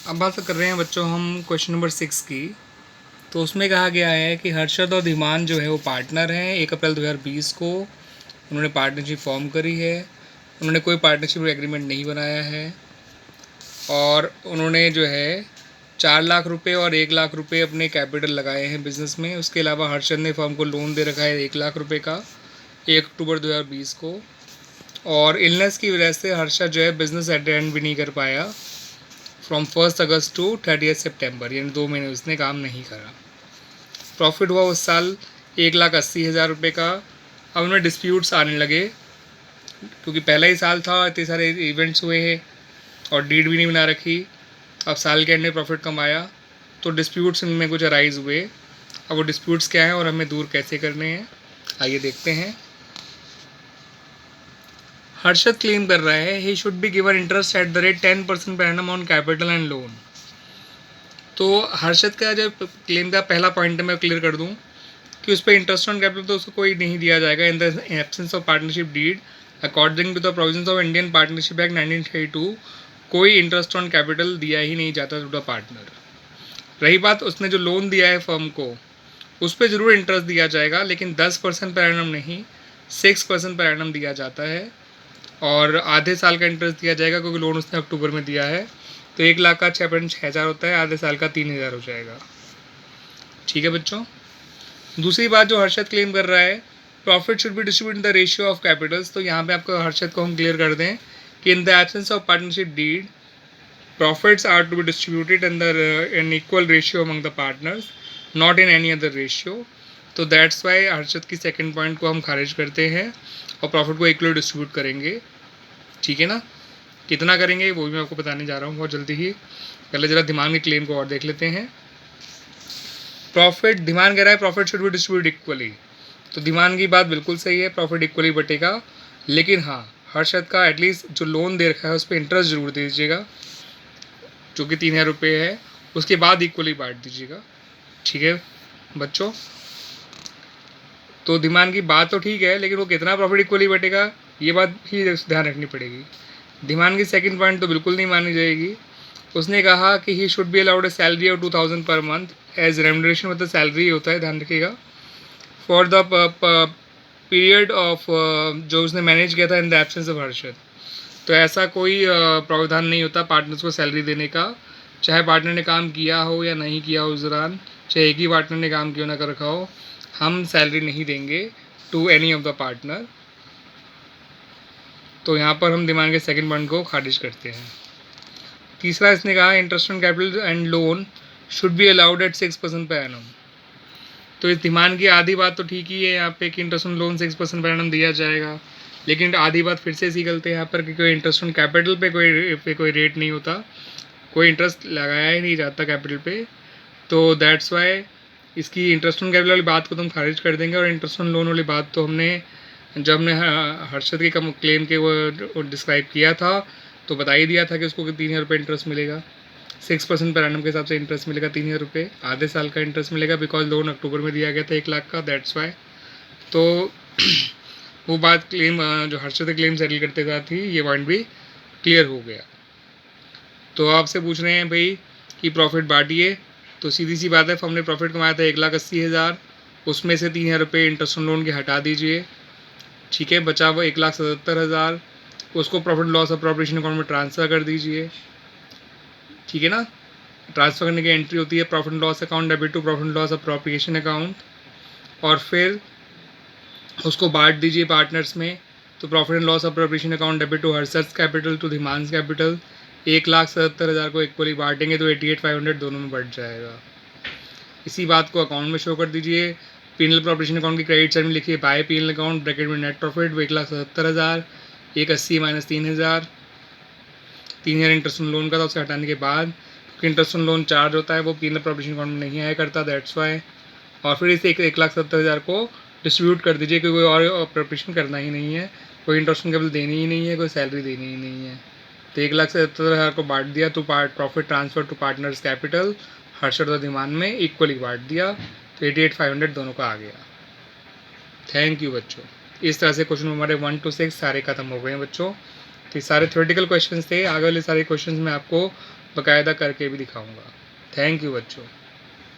अब बात कर रहे हैं बच्चों हम क्वेश्चन नंबर 6 की। तो उसमें कहा गया है कि हर्षद और धीमान जो है वो पार्टनर हैं। 1 अप्रैल 2020 को उन्होंने पार्टनरशिप फॉर्म करी है। उन्होंने कोई पार्टनरशिप एग्रीमेंट नहीं बनाया है और उन्होंने जो है 4 लाख रुपए और 1 लाख रुपए अपने कैपिटल लगाए हैं बिज़नेस में। उसके अलावा हर्षद ने फर्म को लोन दे रखा है 1 लाख रुपए का 1 अक्टूबर 2020 को। और इलनेस की वजह से हर्षद जो है बिज़नेस अटेंड भी नहीं कर पाया फ्रॉम 1 अगस्त टू 30 सितंबर, यानी 2 महीने उसने काम नहीं करा। प्रॉफिट हुआ उस साल 1,80,000 रुपये का। अब उनमें डिस्प्यूट्स आने लगे क्योंकि पहला ही साल था, इतने सारे इवेंट्स हुए हैं और डीड भी नहीं बना रखी। अब साल के एंड में प्रॉफिट कमाया तो डिस्प्यूट्स इनमें कुछ अराइज हुए। अब वो डिस्प्यूट्स क्या हैं और हमें दूर कैसे करने हैं, आइए देखते हैं। हर्षद क्लेम कर रहा है ही should be given interest at the rate 10% per annum on capital and loan. तो हर्षद का जो क्लेम का पहला पॉइंट है मैं क्लियर कर दूं कि उस पर इंटरेस्ट ऑन कैपिटल तो उसको कोई नहीं दिया जाएगा in the absence of partnership deed according to the provisions of Indian partnership act 1932। कोई इंटरेस्ट ऑन कैपिटल दिया ही नहीं जाता टू द पार्टनर। रही बात उसने जो लोन दिया है फर्म को, उस पर ज़रूर इंटरेस्ट दिया जाएगा लेकिन 10% पर एनम नहीं, 6% पर एनम दिया जाता है और आधे साल का इंटरेस्ट दिया जाएगा क्योंकि लोन उसने अक्टूबर में दिया है। तो 1 लाख का 6,600 होता है, आधे साल का 3,000 हो जाएगा। ठीक है बच्चों। दूसरी बात जो हर्षद क्लेम कर रहा है, profit should be distribute in the ratio of Capitals. तो यहाँ पे आपको हर्षद को हम क्लियर कर दें कि in the absence of partnership deed profits are to be distributed in equal ratio among the partners, not in any other ratio. तो दैट्स वाई हर्षद की सेकेंड पॉइंट को हम खारिज करते हैं और प्रॉफिट को इक्वली डिस्ट्रीब्यूट करेंगे। ठीक है ना। कितना करेंगे वो भी मैं आपको बताने जा रहा हूँ बहुत जल्दी ही। पहले ज़रा धीमान के क्लेम को और देख लेते हैं। प्रॉफिट, धीमान कह रहा है profit should be distribute equally. तो धीमान की बात बिल्कुल सही है, प्रॉफिट इक्वली बटेगा। लेकिन हाँ, हर्षद का एटलीस्ट जो लोन दे रखा है उस पर इंटरेस्ट जरूर दे दीजिएगा जो कि 3,000 रुपये है, उसके बाद इक्वली बांट दीजिएगा। ठीक है बच्चों। तो धीमान की बात तो ठीक है लेकिन वो कितना प्रॉफिट इक्वली बटेगा ये बात भी ध्यान रखनी पड़ेगी। धीमान की सेकंड पॉइंट तो बिल्कुल नहीं मानी जाएगी। उसने कहा कि he should be allowed a salary of 2,000 per month as remuneration, मतलब सैलरी होता है, ध्यान रखिएगा, फॉर द पीरियड ऑफ जो उसने मैनेज किया था इन द एब्सेंस ऑफ हर्षद। तो ऐसा कोई प्रावधान नहीं होता पार्टनर्स को सैलरी देने का, चाहे पार्टनर ने काम किया हो या नहीं किया हो उस दौरान, चाहे एक ही पार्टनर ने काम क्यों ना कर रखा हो, हम सैलरी नहीं देंगे to any of the partner. तो यहाँ पर हम दिमाग के सेकंड पॉइंट को खारिज करते हैं। तीसरा इसने कहा interest on capital and loan should be allowed at 6% per annum. तो इस धीमान की आधी बात तो ठीक ही है यहाँ पे कि interest on loan 6% per annum दिया जाएगा, लेकिन आधी बात फिर से इसी गलती है यहाँ पर कि कोई इंटरेस्ट ऑन कैपिटल पे कोई रेट नहीं होता, कोई इंटरेस्ट लगाया ही नहीं जाता कैपिटल पे। तो दैट्स वाई इसकी इंटरेस्ट ऑन कैपिटल वाली बात को तो हम खारिज कर देंगे। और इंटरेस्ट ऑन लोन वाली बात तो हमने जब हमने हर्षद के क्लेम के वो डिस्क्राइब किया था तो बता ही दिया था कि उसको 3,000 रुपये इंटरेस्ट मिलेगा, 6% पर एनम के हिसाब से इंटरेस्ट मिलेगा 3,000 रुपये, आधे साल का इंटरेस्ट मिलेगा बिकॉज लोन अक्टूबर में दिया गया था 1 लाख का, दैट्स वाई। तो वो बात क्लेम जो हर्षद क्लेम सेटल करते हुए थी, ये पॉइंट भी क्लियर हो गया। तो आपसे पूछ रहे हैं भाई कि प्रॉफिट बांटिए, तो सीधी सी बात है हमने प्रॉफिट कमाया था 1,80,000, उसमें से 3,000 रुपये इंटरेस्ट ऑन लोन के हटा दीजिए। ठीक है, बचा हुआ 1,77,000 उसको प्रॉफिट लॉस अप्रोप्रिएशन अकाउंट में ट्रांसफ़र कर दीजिए। ठीक है ना। ट्रांसफ़र करने की एंट्री होती है profit loss account debit to profit loss appropriation account, और फिर उसको बांट दीजिए पार्टनर्स में। तो profit and loss appropriation account debit to Harshad capital to Dhiman's capital, 1,77,000 को इक्वली बांटेंगे तो 88,500 दोनों में बढ़ जाएगा। इसी बात को अकाउंट में शो कर दीजिए। पीनल प्रॉपरेशन अकाउंट की क्रेडिट साइड में लिखिए बाय पीनल अकाउंट ब्रैकेट में net profit 1,77,000, 180 minus 3,000, 3,000 interest on loan का था, उसे हटाने के बाद क्योंकि इंटरेस्ट ऑन लोन चार्ज होता है वो पीनल प्रॉपरेशन अकाउंट में नहीं आया करता, दैट्स वाई। और फिर इसे 1,70,000 को डिस्ट्रीब्यूट कर दीजिए क्योंकि कोई और प्रॉपरेशन करना ही नहीं है, कोई इंटरेस्ट ऑन कैपिटल देनी ही नहीं है, कोई सैलरी देनी ही नहीं है। तो 1,77,000 को बांट दिया तो profit transfer to partners capital Harshad और धीमान में इक्वली बांट दिया, तो 88,500 दोनों का आ गया। थैंक यू बच्चों। इस तरह से क्वेश्चन हमारे 1 to 6 सारे खत्म हो गए हैं बच्चों। तो ये सारे थ्योरेटिकल क्वेश्चन थे, आगे वाले सारे क्वेश्चन मैं आपको बाकायदा करके भी दिखाऊंगा। थैंक यू बच्चों।